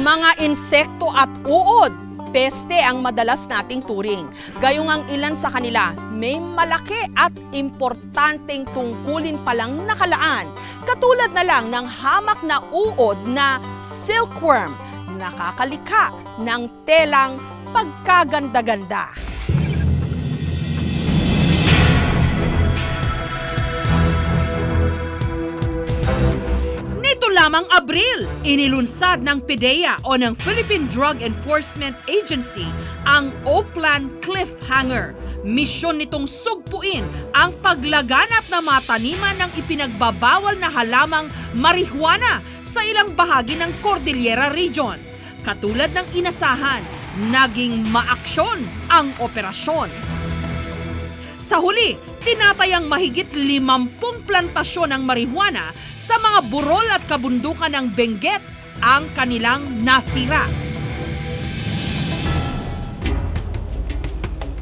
Mga insekto at uod, peste ang madalas nating turing. Gayong ang ilan sa kanila may malaki at importanteng tungkulin palang nakalaan. Katulad na lang ng hamak na uod na silkworm, nakakalikha ng telang pagkaganda-ganda. Nito lamang Abril, inilunsad ng PDEA o ng Philippine Drug Enforcement Agency ang Oplan Cliffhanger. Misyon nitong sugpuin ang paglaganap ng mga taniman ng ipinagbabawal na halamang marihuana sa ilang bahagi ng Cordillera Region. Katulad ng inasahan, naging maaksyon ang operasyon. Sa huli, tinatayang mahigit 50 plantasyon ng marihuana sa mga burol at kabundukan ng Benguet ang kanilang nasira.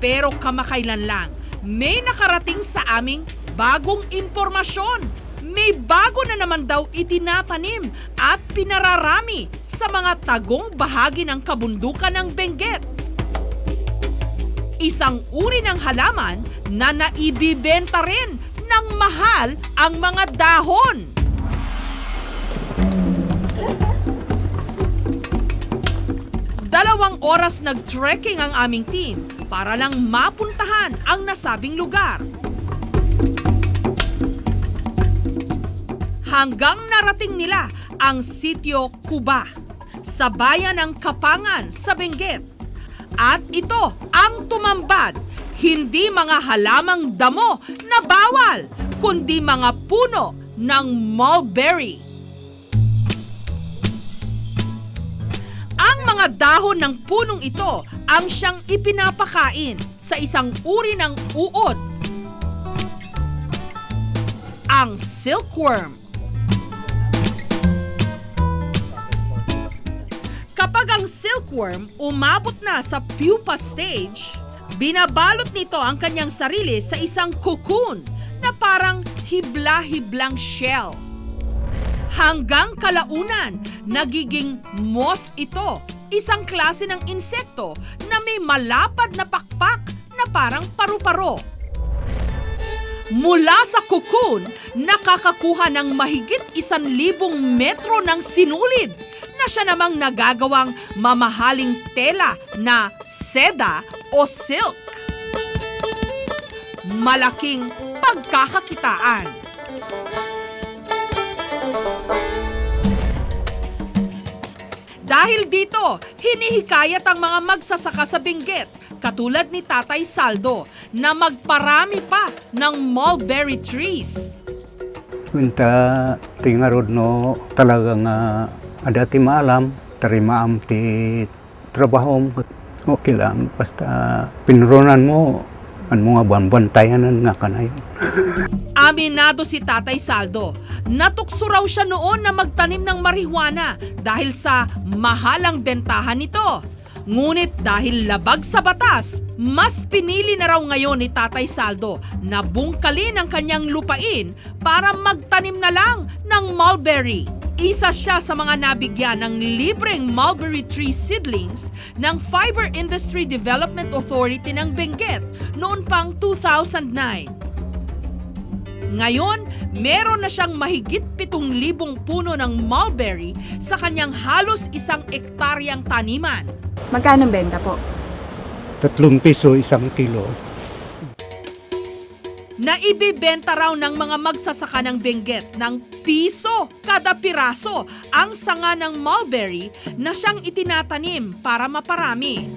Pero kamakailan lang, may nakarating sa aming bagong impormasyon. May bago na naman daw itinatanim at pinararami sa mga tagong bahagi ng kabundukan ng Benguet. Isang uri ng halaman na naibibenta rin ng mahal ang mga dahon. Dalawang oras nag-trekking ang aming team para lang mapuntahan ang nasabing lugar. Hanggang narating nila ang sitio Cuba sa bayan ng Kapangan sa Benguet. At ito ang tumambad, hindi mga halamang damo na bawal, kundi mga puno ng mulberry. Ang mga dahon ng punong ito ang siyang ipinapakain sa isang uri ng uod, ang silkworm. Kapag ang silkworm umabot na sa pupa stage, binabalot nito ang kanyang sarili sa isang cocoon na parang hibla-hiblang shell. Hanggang kalaunan, nagiging moth ito, isang klase ng insekto na may malapad na pakpak na parang paru-paro. Mula sa cocoon, nakakakuha ng mahigit 1,000 metro ng sinulid na siya namang nagagawang mamahaling tela na seda o silk. Malaking pagkakakitaan. Dahil dito, hinihikayat ang mga magsasaka sa Benguet, katulad ni Tatay Saldo, na magparami pa ng mulberry trees. Kunta tingarod no talaga nga ada ti maalam, tarimaam ti trabaho mo. Okay lang, basta pinronan mo, an mga banbantayan nga kanayon. Aminado si Tatay Saldo, natukso raw siya noon na magtanim ng marihuana dahil sa mahalang bentahan nito. Ngunit dahil labag sa batas, mas pinili na raw ngayon ni Tatay Saldo na bungkalin ang kanyang lupain para magtanim na lang ng mulberry. Isa siya sa mga nabigyan ng libreng mulberry tree seedlings ng Fiber Industry Development Authority ng Benguet noon pang 2009. Ngayon, meron na siyang mahigit 7,000 puno ng mulberry sa kanyang halos 1 ektaryang taniman. Magkano benta po? 3 piso isang kilo. Naibibenta raw ng mga magsasaka ng Benguet ng piso kada piraso ang sanga ng mulberry na siyang itinatanim para maparami.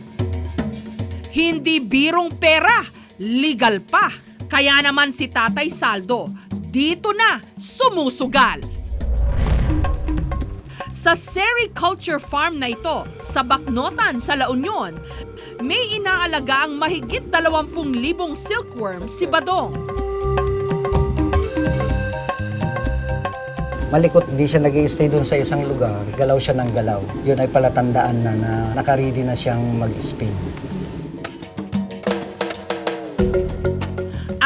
Hindi birong pera, legal pa. Kaya naman si Tatay Saldo, dito na sumusugal. Sa sericulture farm na ito, sa Bacnotan, sa La Union, may inaalaga ang mahigit 20,000 silkworm si Badong. Malikot, di siya nag-i-stay doon sa isang lugar. Galaw siya ng galaw. Yun ay palatandaan na nakaready na siyang mag-spin.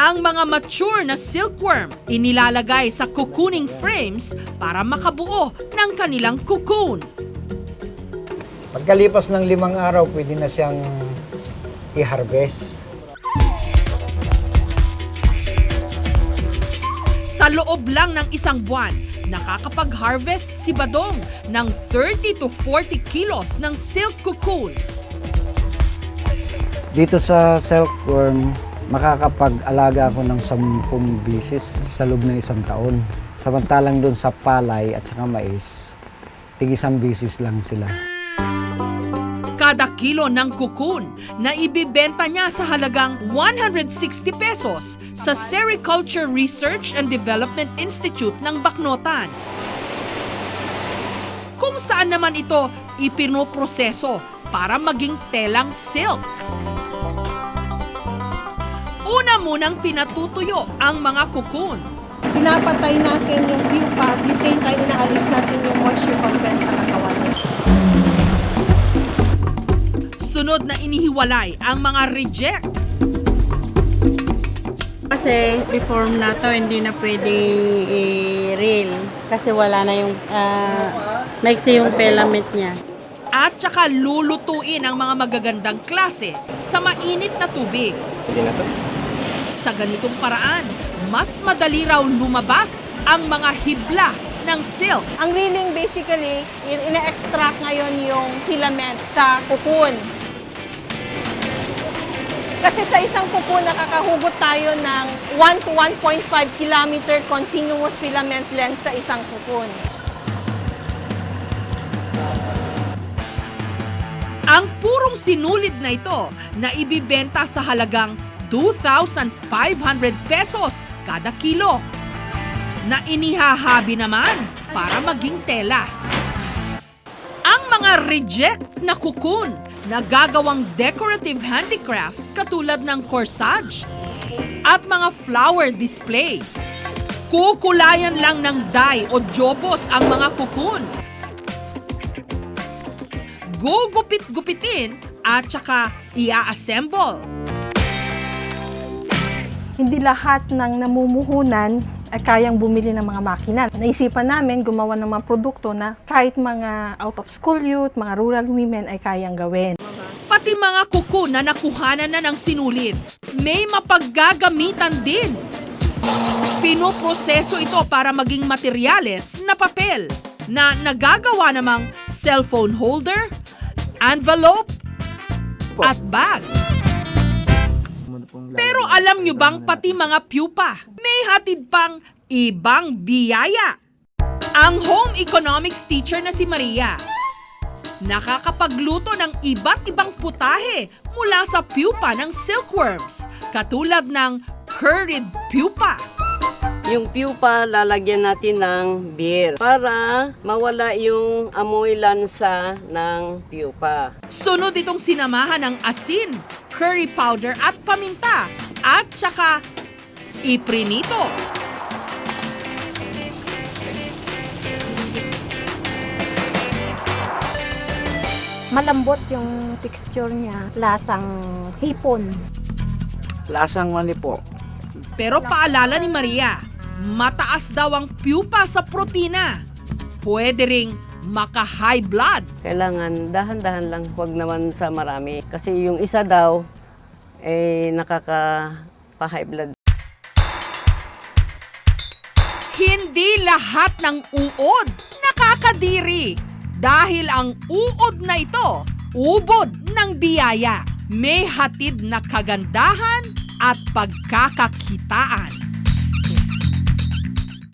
Ang mga mature na silkworm inilalagay sa cocooning frames para makabuo ng kanilang cocoon. Pagkalipas ng 5 araw, pwede na siyang i-harvest. Sa loob lang ng isang buwan, nakakapag-harvest si Badong ng 30 to 40 kilos ng silk cocoons. Dito sa silkworm, makakapag-alaga ako ng 10 bisis sa loob ng 1 taon. Samantalang doon sa palay at saka mais, tig-1 bisis lang sila. Kada kilo ng cocoon na ibibenta niya sa halagang 160 pesos sa Sericulture Research and Development Institute ng Bacnotan. Kung saan naman ito ipinoproseso para maging telang silk. Una munang pinatutuyo ang mga cocoon. Pinapatay natin yung pupa, at the same time inaalis natin yung moisture content sa katawan. Sunod na inihiwalay ang mga reject. Kasi reform na to, hindi na pwedeng i-reel. Kasi wala na yung, maiksi yung filament niya. At saka lulutuin ang mga magagandang klase sa mainit na tubig. Sa ganitong paraan, mas madali raw lumabas ang mga hibla ng silk. Ang reeling basically, ina-extract ngayon yung filament sa cocoon. Kasi sa isang cocoon, nakakahugot tayo ng 1 to 1.5 kilometer continuous filament length sa isang cocoon. Ang purong sinulid na ito na ibibenta sa halagang 2,500 pesos kada kilo na inihahabi naman para maging tela. Ang mga reject na cocoon na gagawang decorative handicraft katulad ng corsage at mga flower display. Kukulayan lang ng dye o jopos ang mga cocoon. Gugupit-gupitin at saka ia-assemble. Hindi lahat ng namumuhunan ay kayang bumili ng mga makina. Naisipan namin gumawa ng mga produkto na kahit mga out-of-school youth, mga rural women ay kayang gawin. Pati mga kuko na nakuhanan na ng sinulid, may mapaggagamitan din. Pinoproseso ito para maging materyales na papel na nagagawa namang cellphone holder, envelope, at bag. Pero alam nyo bang pati mga pupa may hatid pang ibang biyaya? Ang home economics teacher na si Maria, nakakapagluto ng iba't ibang putahe mula sa pupa ng silkworms, katulad ng curried pupa. Yung pupa, lalagyan natin ng beer para mawala yung amoy lansa ng pupa. Sunod itong sinamahan ng asin, curry powder at paminta at saka iprinito. Malambot yung texture niya, lasang hipon. Lasang mani po. Pero paalala ni Maria, mataas daw ang pupa sa protina. Pwede ring maka-high blood. Kailangan dahan-dahan lang, huwag naman sa marami. Kasi yung isa daw, nakaka-high blood. Hindi lahat ng uod nakakadiri. Dahil ang uod na ito, ubod ng biyaya. May hatid na kagandahan at pagkakakitaan.